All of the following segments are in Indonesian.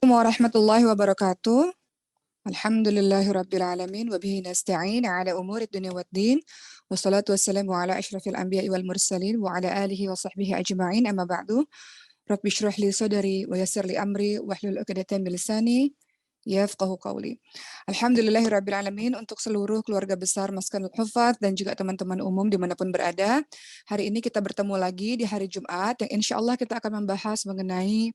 Warahmatullahi wabarakatuh. Alhamdulillahirabbil alamin wa bihi nasta'in ala umuri dunya waddin. Wassalatu wassalamu ala asyrafil anbiya'i wal mursalin wa ala alihi wa sahbihi ajma'in. Amma ba'du. Rabbi shrah li sadri wa yassir li amri wahlul 'uqdatam min lisani yafqahu qawli. Alhamdulillahirabbil alamin untuk seluruh keluarga besar Maskanul Hufadz dan juga teman-teman umum dimanapun berada. Hari ini kita bertemu lagi di hari Jumat yang insyaallah kita akan membahas mengenai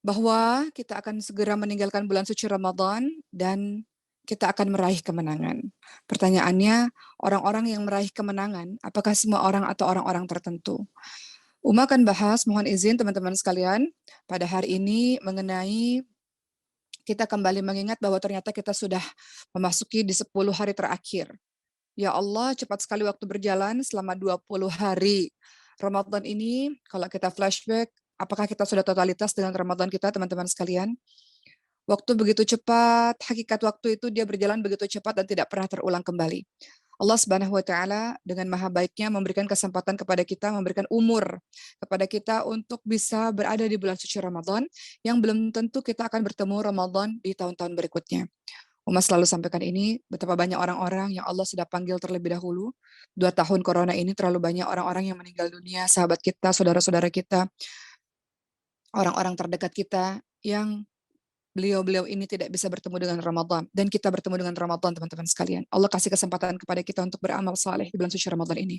bahwa kita akan segera meninggalkan bulan suci Ramadan dan kita akan meraih kemenangan. Pertanyaannya, orang-orang yang meraih kemenangan, apakah semua orang atau orang-orang tertentu? Uma akan bahas, mohon izin teman-teman sekalian, pada hari ini mengenai kita kembali mengingat bahwa ternyata kita sudah memasuki di 10 hari terakhir. Ya Allah, cepat sekali waktu berjalan selama 20 hari. Ramadan ini, kalau kita flashback, apakah kita sudah totalitas dengan Ramadan kita, teman-teman sekalian? Waktu begitu cepat, hakikat waktu itu dia berjalan begitu cepat dan tidak pernah terulang kembali. Allah Subhanahu wa taala dengan maha baiknya memberikan kesempatan kepada kita, memberikan umur kepada kita untuk bisa berada di bulan suci Ramadan yang belum tentu kita akan bertemu Ramadan di tahun-tahun berikutnya. Uma selalu sampaikan ini, betapa banyak orang-orang yang Allah sudah panggil terlebih dahulu. 2 tahun corona ini terlalu banyak orang-orang yang meninggal dunia, sahabat kita, saudara-saudara kita, orang-orang terdekat kita yang beliau-beliau ini tidak bisa bertemu dengan Ramadan. Dan kita bertemu dengan Ramadan, teman-teman sekalian. Allah kasih kesempatan kepada kita untuk beramal saleh di bulan suci Ramadan ini.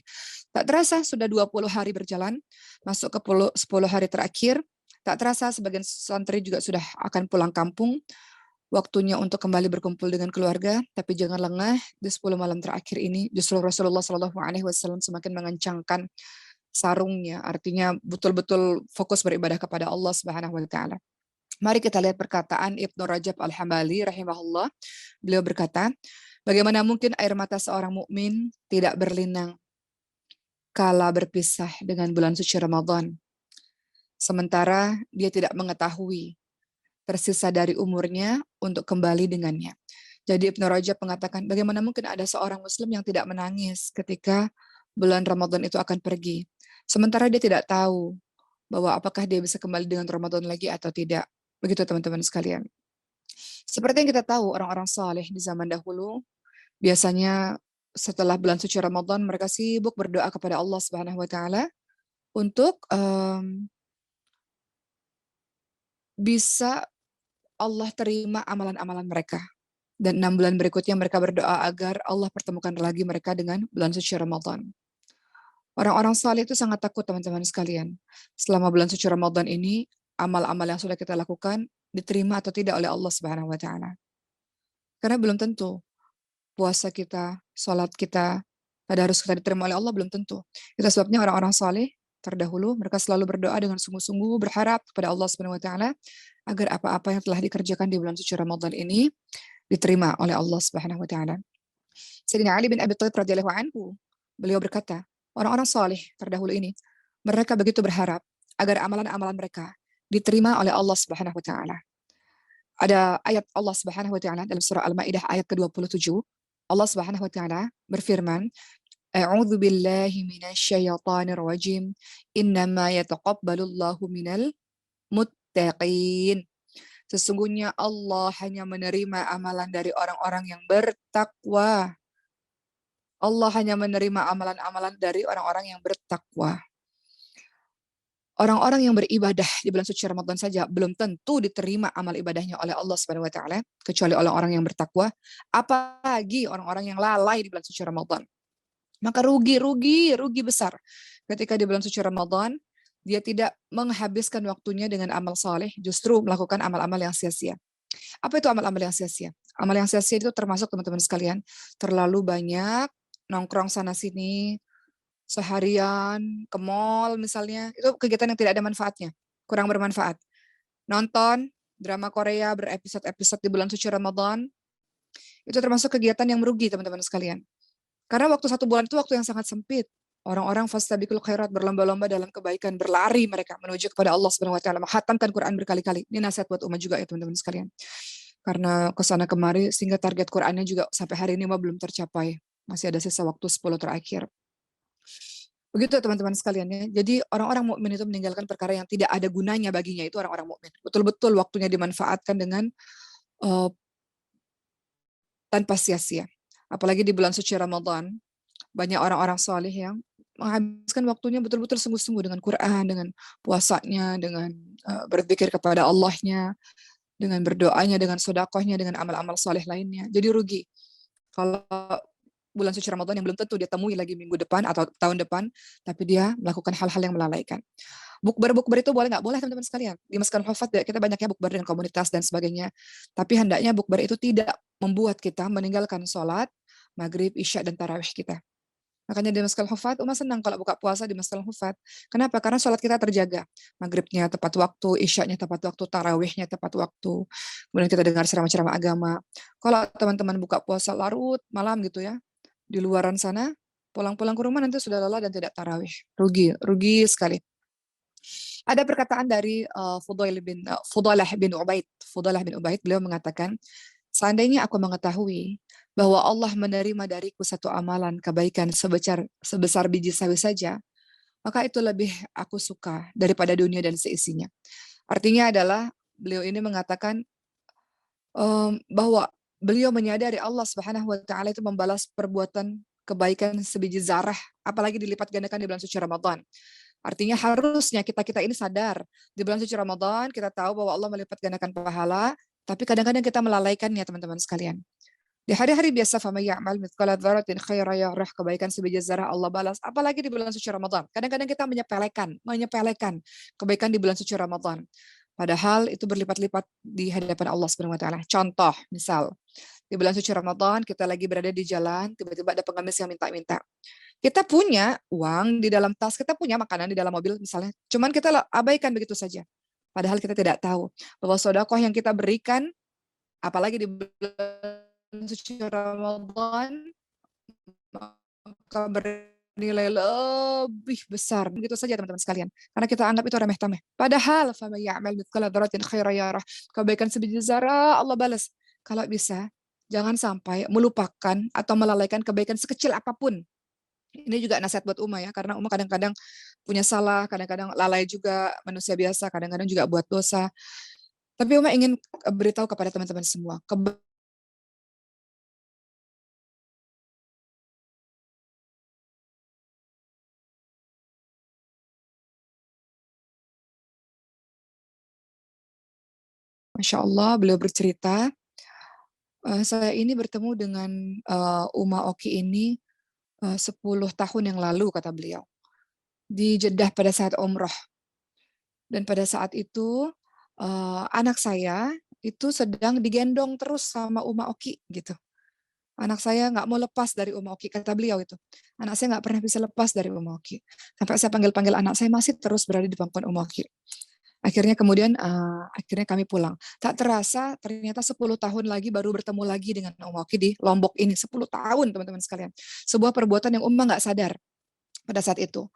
Tak terasa sudah 20 hari berjalan, masuk ke 10 hari terakhir. Tak terasa sebagian santri juga sudah akan pulang kampung. Waktunya untuk kembali berkumpul dengan keluarga, tapi jangan lengah di 10 malam terakhir ini. Justru Rasulullah SAW semakin mengencangkan sarungnya, artinya betul-betul fokus beribadah kepada Allah Subhanahu wa taala. Mari kita lihat perkataan Ibnu Rajab Al-Hambali rahimahullah. Beliau berkata, bagaimana mungkin air mata seorang mukmin tidak berlinang kala berpisah dengan bulan suci Ramadan, sementara dia tidak mengetahui tersisa dari umurnya untuk kembali dengannya. Jadi Ibnu Rajab mengatakan, bagaimana mungkin ada seorang muslim yang tidak menangis ketika bulan Ramadan itu akan pergi, sementara dia tidak tahu bahwa apakah dia bisa kembali dengan Ramadan lagi atau tidak. Begitu teman-teman sekalian. Seperti yang kita tahu, orang-orang saleh di zaman dahulu, biasanya setelah bulan suci Ramadan, mereka sibuk berdoa kepada Allah Subhanahu wa taala untuk bisa Allah terima amalan-amalan mereka. Dan 6 bulan berikutnya mereka berdoa agar Allah pertemukan lagi mereka dengan bulan suci Ramadan. Orang-orang saleh itu sangat takut teman-teman sekalian. Selama bulan suci Ramadan ini, amal-amal yang sudah kita lakukan diterima atau tidak oleh Allah Subhanahu wa taala. Karena belum tentu puasa kita, salat kita, tadarus kita diterima oleh Allah belum tentu. Itu sebabnya orang-orang saleh terdahulu mereka selalu berdoa dengan sungguh-sungguh berharap kepada Allah Subhanahu wa taala agar apa-apa yang telah dikerjakan di bulan suci Ramadan ini diterima oleh Allah Subhanahu wa taala. Sayyidina Ali bin Abi Thalib radhiyallahu anhu, beliau berkata, orang-orang saleh terdahulu ini mereka begitu berharap agar amalan-amalan mereka diterima oleh Allah Subhanahu wa taala. Ada ayat Allah Subhanahu wa taala dalam surah Al-Maidah ayat ke-27. Allah Subhanahu wa taala berfirman, "A'udzu billahi minasyaitonir rajim. Innama yataqabbalullahu minal muttaqin." Sesungguhnya Allah hanya menerima amalan dari orang-orang yang bertakwa. Allah hanya menerima amalan-amalan dari orang-orang yang bertakwa. Orang-orang yang beribadah di bulan suci Ramadan saja belum tentu diterima amal ibadahnya oleh Allah Subhanahu wa taala kecuali oleh orang yang bertakwa, apalagi orang-orang yang lalai di bulan suci Ramadan. Maka rugi besar ketika di bulan suci Ramadan dia tidak menghabiskan waktunya dengan amal saleh, justru melakukan amal-amal yang sia-sia. Apa itu amal-amal yang sia-sia? Amal yang sia-sia itu termasuk teman-teman sekalian, terlalu banyak nongkrong sana sini, seharian ke mall misalnya, itu kegiatan yang tidak ada manfaatnya, kurang bermanfaat. Nonton drama Korea berepisode-episode di bulan suci Ramadan, itu termasuk kegiatan yang merugi teman-teman sekalian. Karena waktu 1 bulan itu waktu yang sangat sempit. Orang-orang fastabiqul khairat, berlomba-lomba dalam kebaikan, berlari mereka menuju kepada Allah Subhanahu wa taala, menghatamkan Quran berkali-kali. Ini nasihat buat umat juga ya teman-teman sekalian. Karena kesana kemari sehingga target Qurannya juga sampai hari ini belum tercapai. Masih ada sisa waktu 10 terakhir. Begitu teman-teman sekalian ya. Jadi orang-orang mukmin itu meninggalkan perkara yang tidak ada gunanya baginya, itu orang-orang mukmin. Betul-betul waktunya dimanfaatkan dengan uh, tanpa sia-sia. Apalagi di bulan suci Ramadan, banyak orang-orang soleh yang menghabiskan waktunya betul-betul sungguh-sungguh dengan Quran, dengan puasanya, dengan berzikir kepada Allahnya, dengan berdoanya, dengan sodakohnya, dengan amal-amal soleh lainnya. Jadi rugi kalau bulan suci Ramadan yang belum tentu dia temui lagi minggu depan atau tahun depan, tapi dia melakukan hal-hal yang melalaikan. Bukber itu boleh nggak? Boleh teman-teman sekalian. Di Masjidil Hufat kita banyak ya bukber dengan komunitas dan sebagainya. Tapi hendaknya bukber itu tidak membuat kita meninggalkan sholat, maghrib, isya, dan tarawih kita. Makanya di Masjidil Hufat, Uma senang kalau buka puasa di Masjidil Hufat. Kenapa? Karena sholat kita terjaga. Maghribnya tepat waktu, isyaknya tepat waktu, tarawihnya tepat waktu. Kemudian kita dengar ceramah-ceramah agama. Kalau teman-teman buka puasa larut malam gitu ya, di luaran sana, pulang-pulang ke rumah nanti sudah lelah dan tidak tarawih. Rugi, rugi sekali. Ada perkataan dari Fudalah bin Ubaid. Fudalah bin Ubaid, beliau mengatakan, seandainya aku mengetahui bahwa Allah menerima dariku satu amalan kebaikan sebesar biji sawi saja, maka itu lebih aku suka daripada dunia dan seisinya. Artinya adalah beliau ini mengatakan bahwa beliau menyadari Allah Subhanahu wa taala itu membalas perbuatan kebaikan sebiji zarah, apalagi dilipat gandakan di bulan suci Ramadan. Artinya harusnya kita-kita ini sadar, di bulan suci Ramadan kita tahu bahwa Allah melipat gandakan pahala, tapi kadang-kadang kita melalaikannya teman-teman sekalian. Di hari-hari biasa, فَمَن يَعْمَلْ مِثْقَالَ ذَرَّةٍ خَيْرًا يَرَهُ, kebaikan sebiji zarah Allah balas. Apalagi di bulan suci Ramadan. Kadang-kadang kita menyepelekan kebaikan di bulan suci Ramadan. Padahal itu berlipat-lipat di hadapan Allah Subhanahu wa taala. Contoh, misal, di bulan suci Ramadan kita lagi berada di jalan, tiba-tiba ada pengemis yang minta-minta. Kita punya uang di dalam tas, kita punya makanan di dalam mobil misalnya. Cuman kita abaikan begitu saja. Padahal kita tidak tahu bahwa sedekah yang kita berikan, apalagi di bulan suci Ramadan, maka bernilai lebih besar. Begitu saja teman-teman sekalian. Karena kita anggap itu remeh-temeh. Padahal, فَمَن يَعْمَلْ مِثْقَالَ ذَرَّةٍ خَيْرًا يَرَهُ, kebaikan sebiji zarah Allah balas. Kalau bisa, jangan sampai melupakan atau melalaikan kebaikan sekecil apapun. Ini juga nasihat buat Uma ya, karena Uma kadang-kadang punya salah, kadang-kadang lalai juga, manusia biasa, kadang-kadang juga buat dosa. Tapi Uma ingin beritahu kepada teman-teman semua, Masya Allah, beliau bercerita, saya ini bertemu dengan Uma Oki ini 10 tahun yang lalu, kata beliau, di Jeddah pada saat umroh. Dan pada saat itu, anak saya itu sedang digendong terus sama Uma Oki gitu. Anak saya nggak mau lepas dari Uma Oki, kata beliau itu. Anak saya nggak pernah bisa lepas dari Uma Oki. Sampai saya panggil-panggil anak saya masih terus berada di pangkuan Uma Oki. Akhirnya kemudian akhirnya kami pulang. Tak terasa ternyata 10 tahun lagi baru bertemu lagi dengan Uma Oki di Lombok ini. 10 tahun teman-teman sekalian. Sebuah perbuatan yang Uma nggak sadar pada saat itu.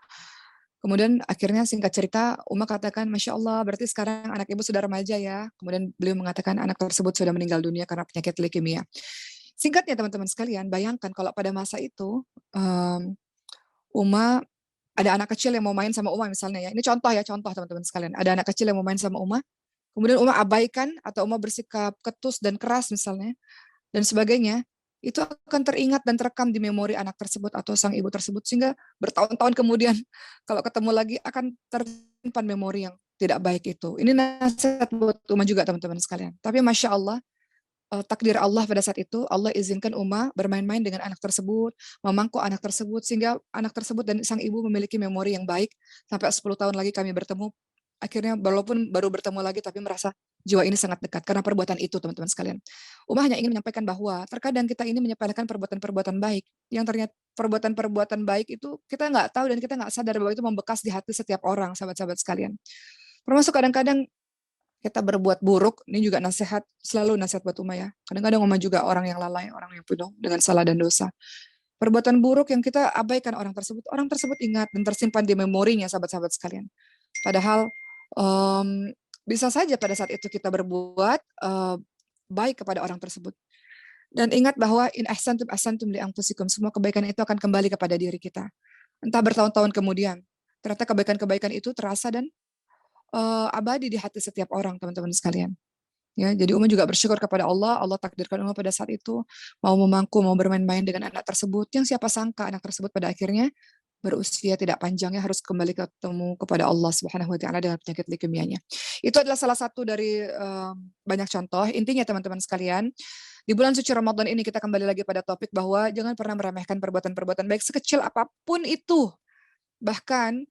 Kemudian akhirnya singkat cerita, Uma katakan, Masya Allah, berarti sekarang anak ibu sudah remaja ya. Kemudian beliau mengatakan anak tersebut sudah meninggal dunia karena penyakit leukemia. Singkatnya teman-teman sekalian, bayangkan kalau pada masa itu, Uma, ada anak kecil yang mau main sama Uma misalnya ya. Ini contoh ya, contoh teman-teman sekalian. Ada anak kecil yang mau main sama Uma, kemudian Uma abaikan atau Uma bersikap ketus dan keras misalnya, dan sebagainya, itu akan teringat dan terekam di memori anak tersebut atau sang ibu tersebut, sehingga bertahun-tahun kemudian kalau ketemu lagi akan tersimpan memori yang tidak baik itu. Ini nasihat buat Uma juga teman-teman sekalian. Tapi Masya Allah, takdir Allah pada saat itu, Allah izinkan Uma bermain-main dengan anak tersebut, memangku anak tersebut, sehingga anak tersebut dan sang ibu memiliki memori yang baik. Sampai 10 tahun lagi kami bertemu, akhirnya walaupun baru bertemu lagi, tapi merasa jiwa ini sangat dekat karena perbuatan itu, teman-teman sekalian. Uma hanya ingin menyampaikan bahwa terkadang kita ini menyepelekan perbuatan-perbuatan baik, yang ternyata perbuatan-perbuatan baik itu kita nggak tahu dan kita nggak sadar bahwa itu membekas di hati setiap orang, sahabat-sahabat sekalian. Termasuk kadang-kadang kita berbuat buruk, ini juga nasihat, selalu nasihat buat Uma ya. Kadang-kadang Uma juga orang yang lalai, orang yang penuh dengan salah dan dosa. Perbuatan buruk yang kita abaikan orang tersebut ingat dan tersimpan di memorinya, sahabat-sahabat sekalian. Padahal bisa saja pada saat itu kita berbuat baik kepada orang tersebut. Dan ingat bahwa in ahsantum ahsantum li anfusikum, semua kebaikan itu akan kembali kepada diri kita. entah bertahun-tahun kemudian. Ternyata kebaikan-kebaikan itu terasa dan abadi di hati setiap orang, teman-teman sekalian. Ya, jadi Uma juga bersyukur kepada Allah. Allah takdirkan Uma pada saat itu mau memangku, mau bermain-main dengan anak tersebut. Yang siapa sangka anak tersebut pada akhirnya berusia tidak panjangnya harus kembali ketemu kepada Allah Subhanahu wa taala dengan penyakit leukemianya. Itu adalah salah satu dari banyak contoh. Intinya teman-teman sekalian, di bulan suci Ramadan ini kita kembali lagi pada topik bahwa jangan pernah meremehkan perbuatan-perbuatan baik sekecil apapun itu. Bahkan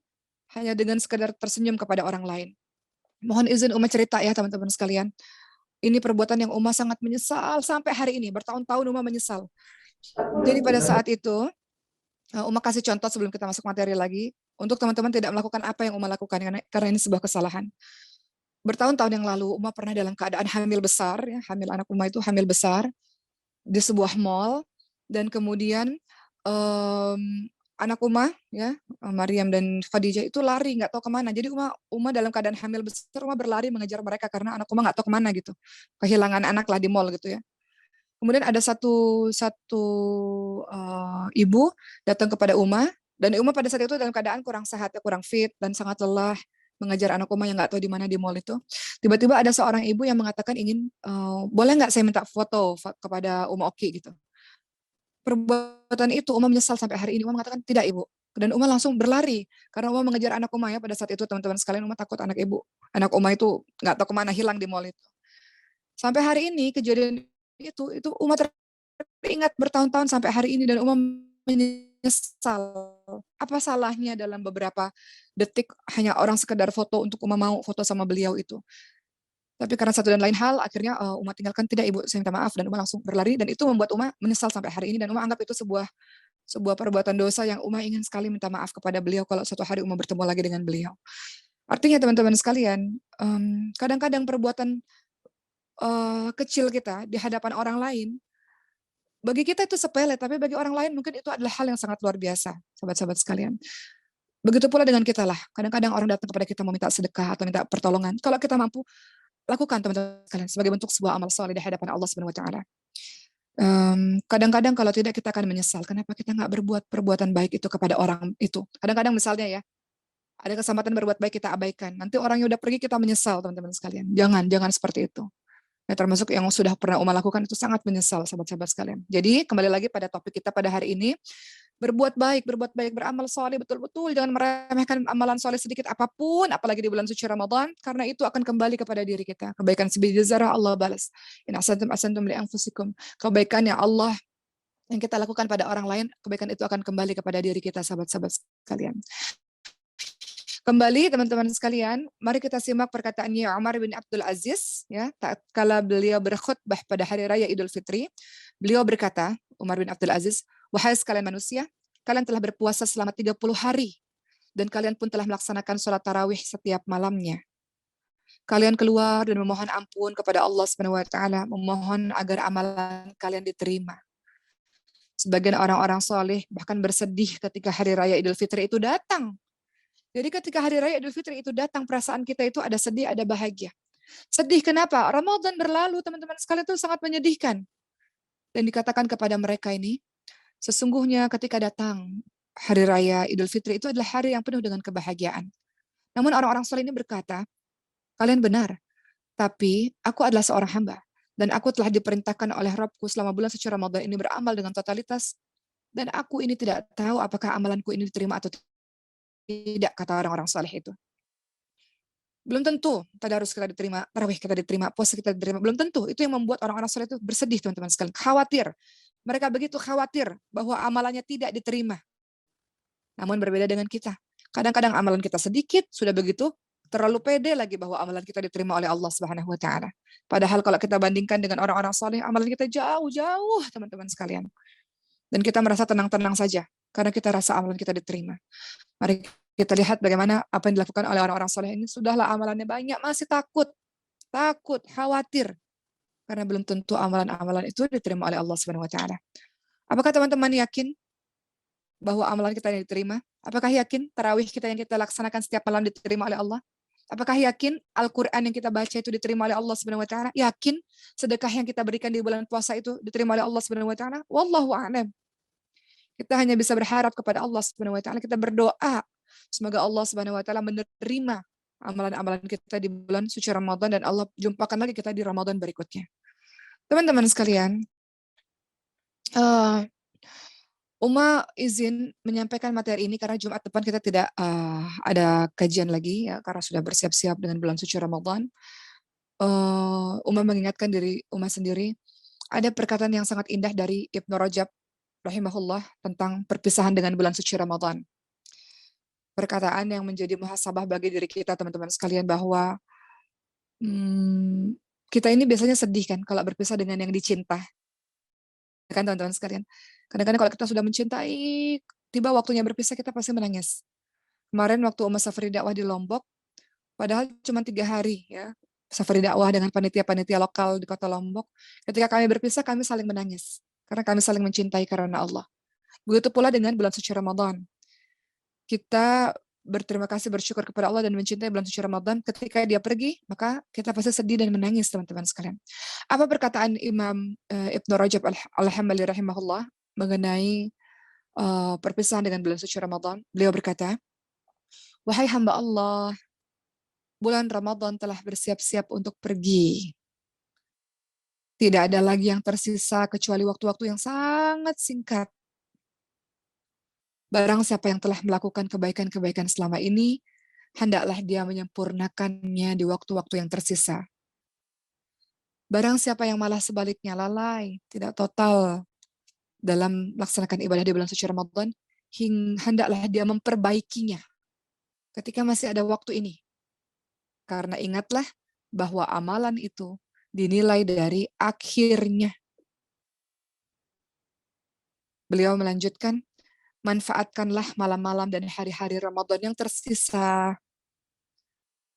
hanya dengan sekedar tersenyum kepada orang lain. Mohon izin Uma cerita ya teman-teman sekalian. Ini perbuatan yang Uma sangat menyesal sampai hari ini. Bertahun-tahun Uma menyesal. Jadi pada saat itu, Uma kasih contoh sebelum kita masuk materi lagi. Untuk teman-teman tidak melakukan apa yang Uma lakukan, karena ini sebuah kesalahan. Bertahun-tahun yang lalu, Uma pernah dalam keadaan hamil besar. Ya, hamil anak Uma itu hamil besar di sebuah mall. Dan kemudian um, anak Uma, ya, Maryam dan Khadijah itu lari, nggak tahu kemana. Jadi Uma dalam keadaan hamil besar, Uma berlari mengejar mereka karena anak Uma nggak tahu kemana gitu. Kehilangan anak lah di mall gitu ya. Kemudian ada satu satu ibu datang kepada Uma, dan Uma pada saat itu dalam keadaan kurang sehat, kurang fit dan sangat lelah mengejar anak Uma yang nggak tahu di mana di mall itu. Tiba-tiba ada seorang ibu yang mengatakan ingin, boleh nggak saya minta foto kepada Uma Oki gitu. Perbuatan itu Uma menyesal sampai hari ini. Uma mengatakan tidak ibu. Dan Uma langsung berlari karena Uma mengejar anak Uma ya pada saat itu teman-teman sekalian. Uma takut anak Uma itu nggak tahu kemana hilang di mall itu. Sampai hari ini kejadian itu Uma teringat bertahun-tahun sampai hari ini dan Uma menyesal. Apa salahnya dalam beberapa detik hanya orang sekedar foto untuk Uma mau foto sama beliau itu. Tapi karena satu dan lain hal, akhirnya Uma tinggalkan, tidak ibu, saya minta maaf, dan Uma langsung berlari, dan itu membuat Uma menyesal sampai hari ini, dan Uma anggap itu sebuah perbuatan dosa yang Uma ingin sekali minta maaf kepada beliau kalau suatu hari Uma bertemu lagi dengan beliau. Artinya teman-teman sekalian, kadang-kadang perbuatan kecil kita di hadapan orang lain, bagi kita itu sepele, tapi bagi orang lain mungkin itu adalah hal yang sangat luar biasa, sahabat-sahabat sekalian. Begitu pula dengan kita lah. Kadang-kadang orang datang kepada kita mau minta sedekah atau minta pertolongan. Kalau kita mampu, lakukan teman-teman sekalian sebagai bentuk sebuah amal soleh di hadapan Allah Subhanahu wa taala. Kadang-kadang kalau tidak kita akan menyesal kenapa kita nggak berbuat perbuatan baik itu kepada orang itu. Kadang-kadang misalnya ya, ada kesempatan berbuat baik kita abaikan. Nanti orangnya udah pergi kita menyesal teman-teman sekalian. Jangan seperti itu. Ya, termasuk yang sudah pernah Uma lakukan itu sangat menyesal sahabat-sahabat sekalian. Jadi kembali lagi pada topik kita pada hari ini, berbuat baik, beramal soleh betul-betul, jangan meremehkan amalan soleh sedikit apapun, apalagi di bulan suci Ramadan, karena itu akan kembali kepada diri kita. Kebaikan sebiji zarah Allah balas. In asantum li anfusikum. Kebaikan yang Allah yang kita lakukan pada orang lain, kebaikan itu akan kembali kepada diri kita, sahabat-sahabat sekalian. Kembali teman-teman sekalian, mari kita simak perkataannya Umar bin Abdul Aziz, ya, tatkala beliau berkhutbah pada hari raya Idul Fitri, beliau berkata, Umar bin Abdul Aziz, wahai sekalian manusia, kalian telah berpuasa selama 30 hari, dan kalian pun telah melaksanakan sholat tarawih setiap malamnya. Kalian keluar dan memohon ampun kepada Allah Subhanahu wa taala, memohon agar amalan kalian diterima. Sebagian orang-orang soleh bahkan bersedih ketika hari raya Idul Fitri itu datang. Jadi ketika hari raya Idul Fitri itu datang, perasaan kita itu ada sedih, ada bahagia. Sedih kenapa? Ramadan berlalu, teman-teman sekalian, itu sangat menyedihkan. Dan dikatakan kepada mereka ini, sesungguhnya ketika datang hari raya Idul Fitri itu adalah hari yang penuh dengan kebahagiaan. Namun orang-orang soleh ini berkata, kalian benar, tapi aku adalah seorang hamba. Dan aku telah diperintahkan oleh Rabbku selama bulan suci Ramadan ini beramal dengan totalitas. Dan aku ini tidak tahu apakah amalanku ini diterima atau tidak, kata orang-orang soleh itu. Belum tentu tadarus kita diterima, tarawih kita diterima, puasa kita diterima. Belum tentu. Itu yang membuat orang-orang soleh itu bersedih, teman-teman sekalian. Khawatir. Mereka begitu khawatir bahwa amalannya tidak diterima. Namun berbeda dengan kita. Kadang-kadang amalan kita sedikit, sudah begitu terlalu pede lagi bahwa amalan kita diterima oleh Allah Subhanahu wa taala. Padahal kalau kita bandingkan dengan orang-orang soleh, amalan kita jauh-jauh, teman-teman sekalian. Dan kita merasa tenang-tenang saja karena kita rasa amalan kita diterima. Mari kita lihat bagaimana apa yang dilakukan oleh orang-orang soleh ini. Sudahlah amalannya banyak, masih takut, khawatir. Karena belum tentu amalan-amalan itu diterima oleh Allah Subhanahu wa taala. Apakah teman-teman yakin bahwa amalan kita yang diterima? Apakah yakin tarawih kita yang kita laksanakan setiap malam diterima oleh Allah? Apakah yakin Al-Quran yang kita baca itu diterima oleh Allah Subhanahu wa taala? Yakin sedekah yang kita berikan di bulan puasa itu diterima oleh Allah Subhanahu wa taala? Wallahu a'lam. Kita hanya bisa berharap kepada Allah Subhanahu wa taala, kita berdoa semoga Allah Subhanahu wa taala menerima amalan-amalan kita di bulan suci Ramadan dan Allah jumpakan lagi kita di Ramadan berikutnya. Teman-teman sekalian, Uma izin menyampaikan materi ini karena Jumat depan kita tidak ada kajian lagi ya karena sudah bersiap-siap dengan bulan suci Ramadan. Uma mengingatkan diri Uma sendiri, ada perkataan yang sangat indah dari Ibnu Rajab rahimahullah tentang perpisahan dengan bulan suci Ramadan. Perkataan yang menjadi muhasabah bagi diri kita teman-teman sekalian bahwa kita ini biasanya sedih kan kalau berpisah dengan yang dicinta. Kan teman-teman sekalian. Kadang-kadang kalau kita sudah mencintai, tiba waktunya berpisah kita pasti menangis. Kemarin waktu Uma Safari dakwah di Lombok, padahal cuma 3 hari ya, Safari dakwah dengan panitia-panitia lokal di kota Lombok. Ketika kami berpisah, kami saling menangis. Karena kami saling mencintai karena Allah. Begitu pula dengan bulan suci Ramadan. Kita berterima kasih, bersyukur kepada Allah dan mencintai bulan suci Ramadan. Ketika dia pergi, maka kita pasti sedih dan menangis teman-teman sekalian. Apa perkataan Imam Ibnu Rajab Al-Hambali rahimahullah mengenai perpisahan dengan bulan suci Ramadan? Beliau berkata, wahai hamba Allah, bulan Ramadan telah bersiap-siap untuk pergi. Tidak ada lagi yang tersisa kecuali waktu-waktu yang sangat singkat. Barang siapa yang telah melakukan kebaikan-kebaikan selama ini, hendaklah dia menyempurnakannya di waktu-waktu yang tersisa. Barang siapa yang malah sebaliknya lalai, tidak total dalam melaksanakan ibadah di bulan suci Ramadan, hendaklah dia memperbaikinya ketika masih ada waktu ini. Karena ingatlah bahwa amalan itu dinilai dari akhirnya. Beliau melanjutkan, manfaatkanlah malam-malam dan hari-hari Ramadan yang tersisa,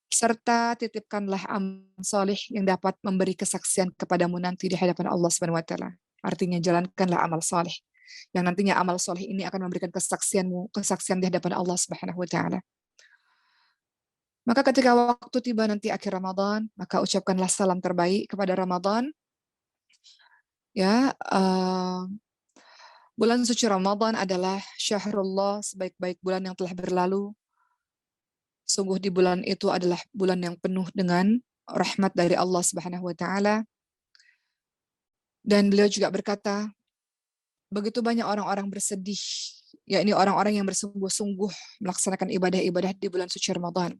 serta titipkanlah amal soleh yang dapat memberi kesaksian kepadamu nanti di hadapan Allah Subhanahu wa taala. Artinya jalankanlah amal soleh yang nantinya amal soleh ini akan memberikan kesaksian di hadapan Allah Subhanahu wa taala. Maka ketika waktu tiba nanti akhir Ramadan, maka ucapkanlah salam terbaik kepada Ramadan. Ya, bulan suci Ramadan adalah syahrullah, sebaik-baik bulan yang telah berlalu. Sungguh di bulan itu adalah bulan yang penuh dengan rahmat dari Allah Subhanahu wa taala. Dan beliau juga berkata, begitu banyak orang-orang bersedih, yakni orang-orang yang bersungguh-sungguh melaksanakan ibadah-ibadah di bulan suci Ramadan.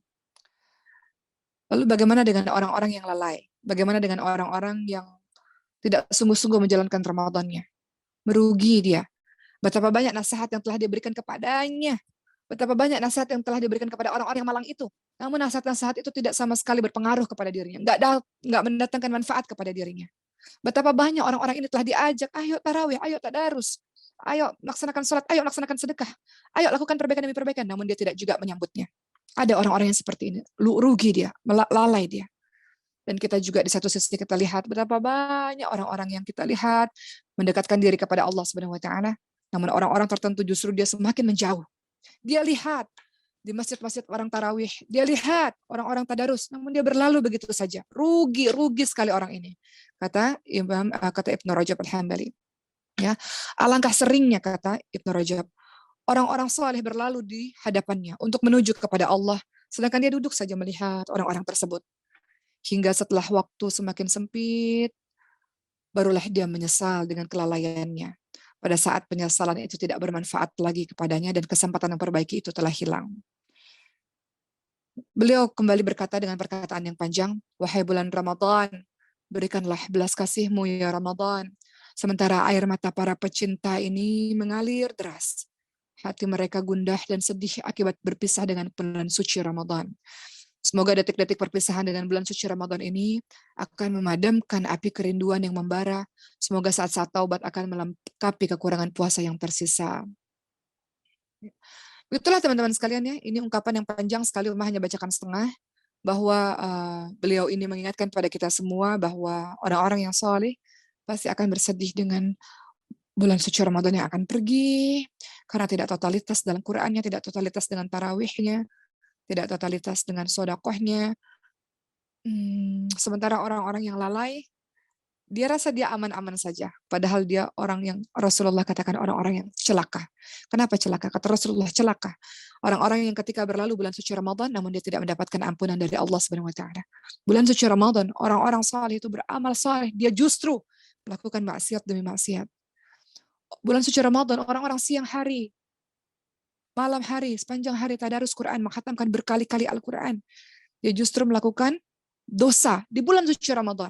Lalu bagaimana dengan orang-orang yang lalai? Bagaimana dengan orang-orang yang tidak sungguh-sungguh menjalankan Ramadannya? Merugi dia. Betapa banyak nasihat yang telah diberikan kepadanya. Betapa banyak nasihat yang telah diberikan kepada orang-orang yang malang itu. Namun nasihat-nasihat itu tidak sama sekali berpengaruh kepada dirinya. Nggak mendatangkan manfaat kepada dirinya. Betapa banyak orang-orang ini telah diajak, ayo tarawih, ayo tadarus, ayo laksanakan sholat, ayo laksanakan sedekah, ayo lakukan perbaikan demi perbaikan. Namun dia tidak juga menyambutnya. Ada orang-orang yang seperti ini. Rugi dia, lalai dia. Dan kita juga di satu sisi kita lihat betapa banyak orang-orang yang kita lihat mendekatkan diri kepada Allah Subhanahu wa taala. Namun orang-orang tertentu justru dia semakin menjauh. Dia lihat di masjid-masjid orang tarawih, dia lihat orang-orang tadarus, namun dia berlalu begitu saja. Rugi sekali orang ini. Kata Ibnu Rajab Al-Hambali. Ya, alangkah seringnya kata Ibnu Rajab, orang-orang saleh berlalu di hadapannya untuk menuju kepada Allah, sedangkan dia duduk saja melihat orang-orang tersebut. Hingga setelah waktu semakin sempit, barulah dia menyesal dengan kelalaiannya. Pada saat penyesalan itu tidak bermanfaat lagi kepadanya dan kesempatan memperbaiki itu telah hilang. Beliau kembali berkata dengan perkataan yang panjang, wahai bulan Ramadan, berikanlah belas kasihmu ya Ramadan. Sementara air mata para pecinta ini mengalir deras. Hati mereka gundah dan sedih akibat berpisah dengan bulan suci Ramadan. Semoga detik-detik perpisahan dengan bulan suci Ramadan ini akan memadamkan api kerinduan yang membara. Semoga saat-saat taubat akan melengkapi kekurangan puasa yang tersisa. Itulah teman-teman sekalian ya, ini ungkapan yang panjang sekali, Umar hanya bacakan setengah, bahwa beliau ini mengingatkan pada kita semua bahwa orang-orang yang soleh pasti akan bersedih dengan bulan suci Ramadan yang akan pergi, karena tidak totalitas dalam Qur'annya, tidak totalitas dengan tarawihnya, tidak totalitas dengan sodakohnya. Sementara orang-orang yang lalai Dia rasa dia aman-aman saja. Padahal dia orang yang Rasulullah katakan orang-orang yang celaka. Kenapa celaka? Kata Rasulullah celaka. Orang-orang yang ketika berlalu bulan suci Ramadan, namun dia tidak mendapatkan ampunan dari Allah Subhanahu Wa Taala. Bulan suci Ramadan, orang-orang saleh itu beramal saleh. Dia justru melakukan maksiat demi maksiat. Bulan suci Ramadan, orang-orang siang hari, malam hari, sepanjang hari tadarus Quran, menghatamkan berkali-kali Al-Quran. Dia justru melakukan dosa di bulan suci Ramadan.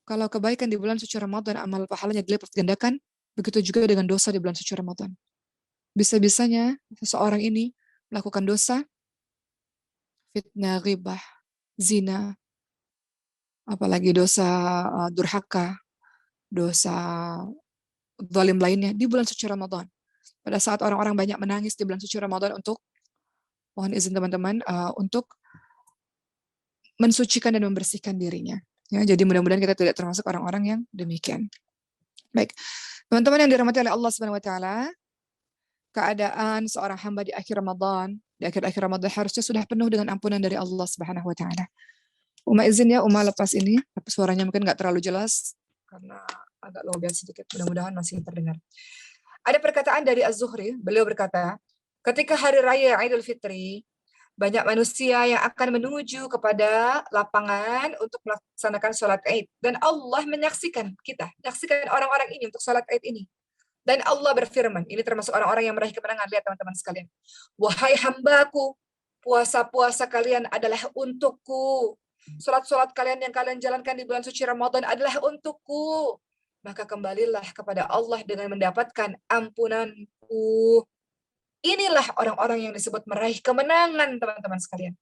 Kalau kebaikan di bulan suci Ramadan, amal pahalanya dilipat gandakan, begitu juga dengan dosa di bulan suci Ramadan. Bisa-bisanya seseorang ini melakukan dosa, fitnah, ghibah, zina, apalagi dosa durhaka, dosa zalim lainnya di bulan suci Ramadan. Pada saat orang-orang banyak menangis di bulan suci Ramadan untuk, mohon izin teman-teman, untuk mensucikan dan membersihkan dirinya. Ya, jadi mudah-mudahan kita tidak termasuk orang-orang yang demikian. Baik, teman-teman yang dirahmati oleh Allah Subhanahu Wa Taala, keadaan seorang hamba di akhir Ramadan, di akhir-akhir Ramadan harusnya sudah penuh dengan ampunan dari Allah Subhanahu Wa Taala. Uma izin ya, Uma lepas ini, tapi suaranya mungkin nggak terlalu jelas karena agak lowbat sedikit. Mudah-mudahan masih terdengar. Ada perkataan dari Az-Zuhri, beliau berkata, ketika hari raya Idul Fitri, banyak manusia yang akan menuju kepada lapangan untuk melaksanakan sholat Id. Dan Allah menyaksikan kita, menyaksikan orang-orang ini untuk sholat Id ini. Dan Allah berfirman, ini termasuk orang-orang yang meraih kemenangan. Lihat teman-teman sekalian. Wahai hambaku, puasa-puasa kalian adalah untukku. Sholat-sholat kalian yang kalian jalankan di bulan suci Ramadan adalah untukku. Maka kembalilah kepada Allah dengan mendapatkan ampunanku. Inilah orang-orang yang disebut meraih kemenangan, teman-teman sekalian.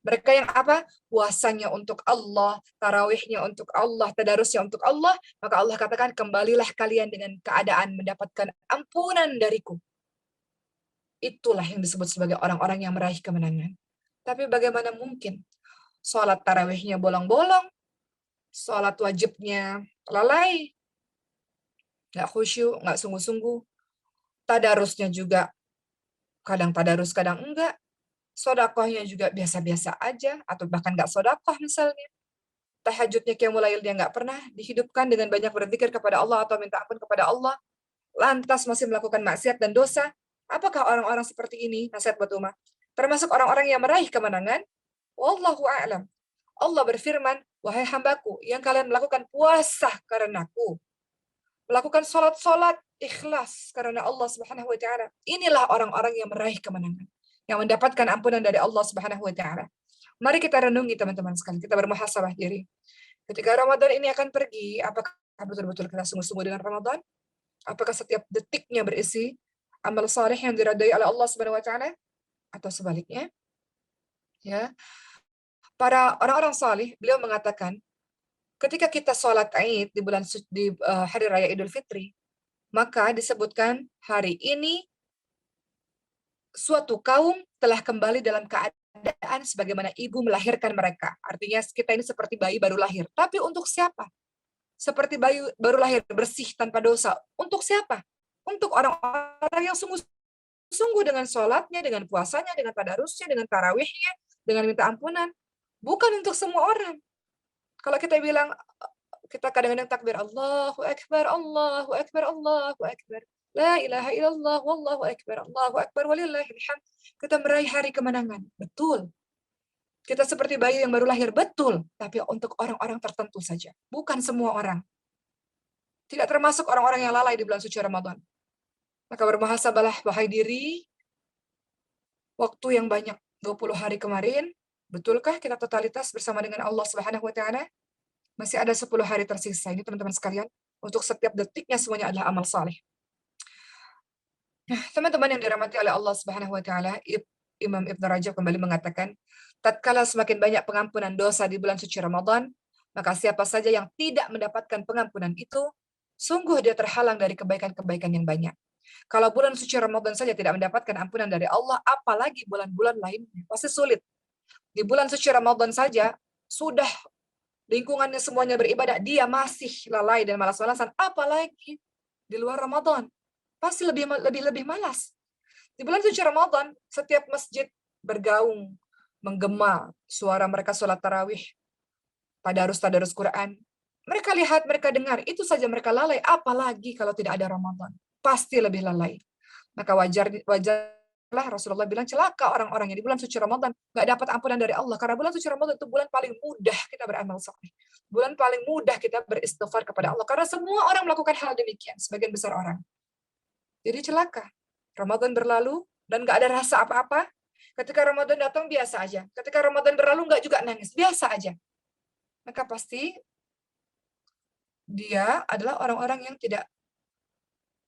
Mereka yang apa? Puasanya untuk Allah, tarawihnya untuk Allah, tadarusnya untuk Allah, maka Allah katakan, kembalilah kalian dengan keadaan mendapatkan ampunan dariku. Itulah yang disebut sebagai orang-orang yang meraih kemenangan. Tapi bagaimana mungkin? Sholat tarawihnya bolong-bolong, sholat wajibnya lalai, nggak khusyuk, nggak sungguh-sungguh. Tadarusnya juga kadang tadarus, kadang enggak. Sodakohnya juga biasa-biasa aja, atau bahkan nggak sodakoh misalnya. Tahajudnya qiyamul lail dia nggak pernah dihidupkan dengan banyak berzikir kepada Allah atau minta ampun kepada Allah. Lantas masih melakukan maksiat dan dosa. Apakah orang-orang seperti ini? Nasihat buat umat. Termasuk orang-orang yang meraih kemenangan? Wallahu a'lam. Allah berfirman, wahai hambaku, yang kalian melakukan puasa karenaku, melakukan sholat-sholat ikhlas karena Allah Subhanahu Wa Taala. Inilah orang-orang yang meraih kemenangan, yang mendapatkan ampunan dari Allah Subhanahu Wa Taala. Mari kita renungi teman-teman sekalian, kita bermuhasabah diri. Ketika Ramadan ini akan pergi, apakah betul-betul kita sungguh-sungguh dengan Ramadan? Apakah setiap detiknya berisi amal saleh yang diridhai oleh Allah Subhanahu Wa Taala, atau sebaliknya? Ya, para orang-orang saleh, beliau mengatakan, ketika kita sholat Id di hari raya Idul Fitri, maka disebutkan hari ini suatu kaum telah kembali dalam keadaan sebagaimana ibu melahirkan mereka. Artinya kita ini seperti bayi baru lahir. Tapi untuk siapa? Seperti bayi baru lahir bersih tanpa dosa. Untuk siapa? Untuk orang-orang yang sungguh-sungguh dengan sholatnya, dengan puasanya, dengan tadarusnya, dengan tarawihnya, dengan minta ampunan. Bukan untuk semua orang. Kalau kita bilang, kita kadang-kadang takbir, Allahu Akbar, Allahu Akbar, Allahu Akbar. La ilaha illallah, wallahu akbar, Allahu akbar, walillahil hamd. Kita meraih hari kemenangan. Betul. Kita seperti bayi yang baru lahir. Betul. Tapi untuk orang-orang tertentu saja. Bukan semua orang. Tidak termasuk orang-orang yang lalai di bulan suci Ramadan. Maka bermuhasabahlah, wahai diri, waktu yang banyak, 20 hari kemarin, betulkah kita totalitas bersama dengan Allah Subhanahu Wa Taala? Masih ada 10 hari tersisa. Ini teman-teman sekalian, untuk setiap detiknya semuanya adalah amal saleh. Nah, teman-teman yang dirahmati oleh Allah Subhanahu Wa Taala, Imam Ibn Rajab kembali mengatakan, tatkala semakin banyak pengampunan dosa di bulan suci Ramadan, maka siapa saja yang tidak mendapatkan pengampunan itu, sungguh dia terhalang dari kebaikan-kebaikan yang banyak. Kalau bulan suci Ramadan saja tidak mendapatkan ampunan dari Allah, apalagi bulan-bulan lainnya, pasti sulit. Di bulan suci Ramadan saja, sudah lingkungannya semuanya beribadah, dia masih lalai dan malas-malasan, apalagi di luar Ramadan. Pasti lebih malas. Di bulan suci Ramadan, setiap masjid bergaung, menggema suara mereka sholat tarawih, tadarus Quran. Mereka lihat, mereka dengar, itu saja mereka lalai. Apalagi kalau tidak ada Ramadan. Pasti lebih lalai. Maka wajarlah Rasulullah bilang celaka orang-orang yang di bulan suci Ramadan nggak dapat ampunan dari Allah. Karena bulan suci Ramadan itu bulan paling mudah kita beramal saleh. Bulan paling mudah kita beristighfar kepada Allah. Karena semua orang melakukan hal demikian, sebagian besar orang. Jadi celaka. Ramadan berlalu dan nggak ada rasa apa-apa. Ketika Ramadan datang biasa aja. Ketika Ramadan berlalu nggak juga nangis, biasa aja. Maka pasti dia adalah orang-orang yang tidak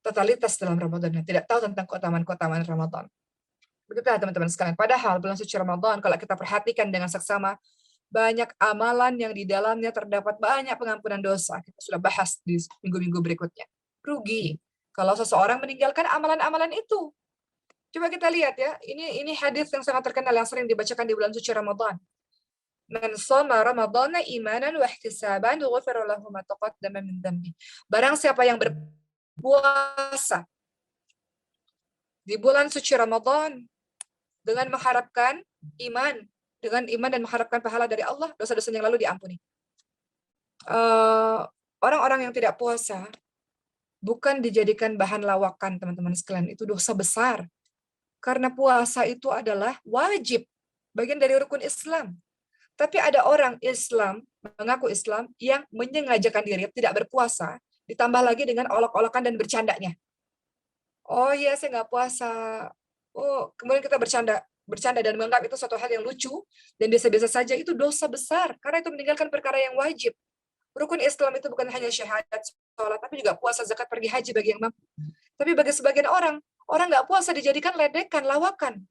totalitas dalam Ramadan, yang tidak tahu tentang keutamaan-keutamaan Ramadan. Begitulah teman-teman sekalian. Padahal bulan suci Ramadan, kalau kita perhatikan dengan seksama, banyak amalan yang di dalamnya terdapat banyak pengampunan dosa. Kita sudah bahas di minggu-minggu berikutnya. Rugi kalau seseorang meninggalkan amalan-amalan itu. Coba kita lihat ya, ini hadis yang sangat terkenal yang sering dibacakan di bulan suci Ramadan. Man shoma ramadhana imanan wa ihtisaban ghufira lahu ma taqaddama min dhanbi. Barang siapa yang berpuasa di bulan suci Ramadan dengan mengharapkan iman, dengan iman dan mengharapkan pahala dari Allah, dosa-dosa yang lalu diampuni. Orang-orang yang tidak puasa bukan dijadikan bahan lawakan, teman-teman sekalian. Itu dosa besar. Karena puasa itu adalah wajib, bagian dari rukun Islam. Tapi ada orang Islam, mengaku Islam, yang menyengajakan diri tidak berpuasa, ditambah lagi dengan olok-olokan dan bercandanya. Oh iya, saya nggak puasa. Oh, kemudian kita bercanda dan menganggap itu suatu hal yang lucu dan biasa-biasa saja. Itu dosa besar, karena itu meninggalkan perkara yang wajib. Rukun Islam itu bukan hanya syahadat, sholat, tapi juga puasa, zakat, pergi haji bagi yang mampu. Tapi bagi sebagian orang nggak puasa dijadikan ledekan, lawakan.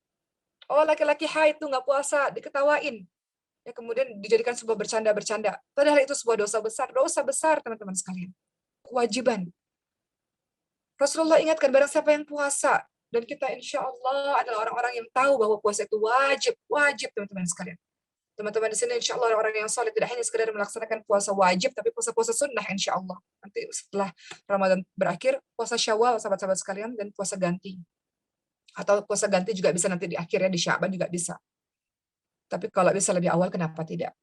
Oh, laki-laki haid itu nggak puasa, diketawain. Ya, kemudian dijadikan sebuah bercanda-bercanda. Padahal itu sebuah dosa besar teman-teman sekalian. Kewajiban. Rasulullah ingatkan barang siapa yang puasa, dan kita insya Allah adalah orang-orang yang tahu bahwa puasa itu wajib teman-teman sekalian. Teman-teman di sini insya Allah orang-orang yang soleh tidak hanya sekedar melaksanakan puasa wajib, tapi puasa-puasa sunnah insya Allah. Nanti setelah Ramadan berakhir, puasa Syawal sahabat-sahabat sekalian, dan puasa ganti. Atau puasa ganti juga bisa nanti di akhirnya, di Sya'ban juga bisa. Tapi kalau bisa lebih awal, kenapa tidak?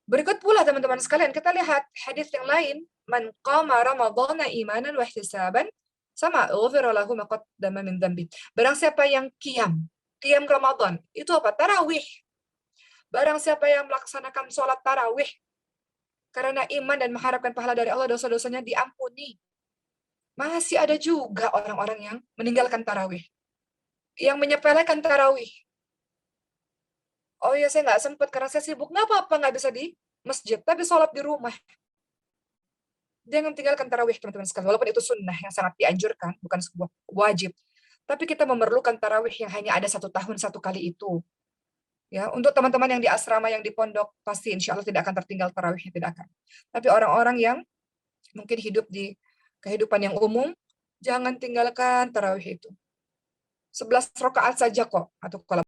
Berikut pula teman-teman sekalian, kita lihat hadis yang lain. Man qama ramadhana imanan wa ihtisaban sama ghufira lahu ma qaddama min dzambi. Barang siapa yang qiyam Ramadan, itu apa? Tarawih. Barang siapa yang melaksanakan sholat tarawih karena iman dan mengharapkan pahala dari Allah, dosa-dosanya diampuni. Masih ada juga orang-orang yang meninggalkan tarawih, yang menyepelekan tarawih. Oh ya, saya nggak sempat karena saya sibuk. Nggak apa-apa, nggak bisa di masjid, tapi sholat di rumah. Jangan tinggalkan tarawih, teman-teman sekalian. Walaupun itu sunnah yang sangat dianjurkan, bukan sebuah wajib. Tapi kita memerlukan tarawih yang hanya ada 1 tahun 1 kali itu. Ya, untuk teman-teman yang di asrama, yang di pondok, pasti insya Allah tidak akan tertinggal tarawihnya, tidak akan. Tapi orang-orang yang mungkin hidup di kehidupan yang umum, jangan tinggalkan tarawih itu. 11 rakaat saja kok, atau kalau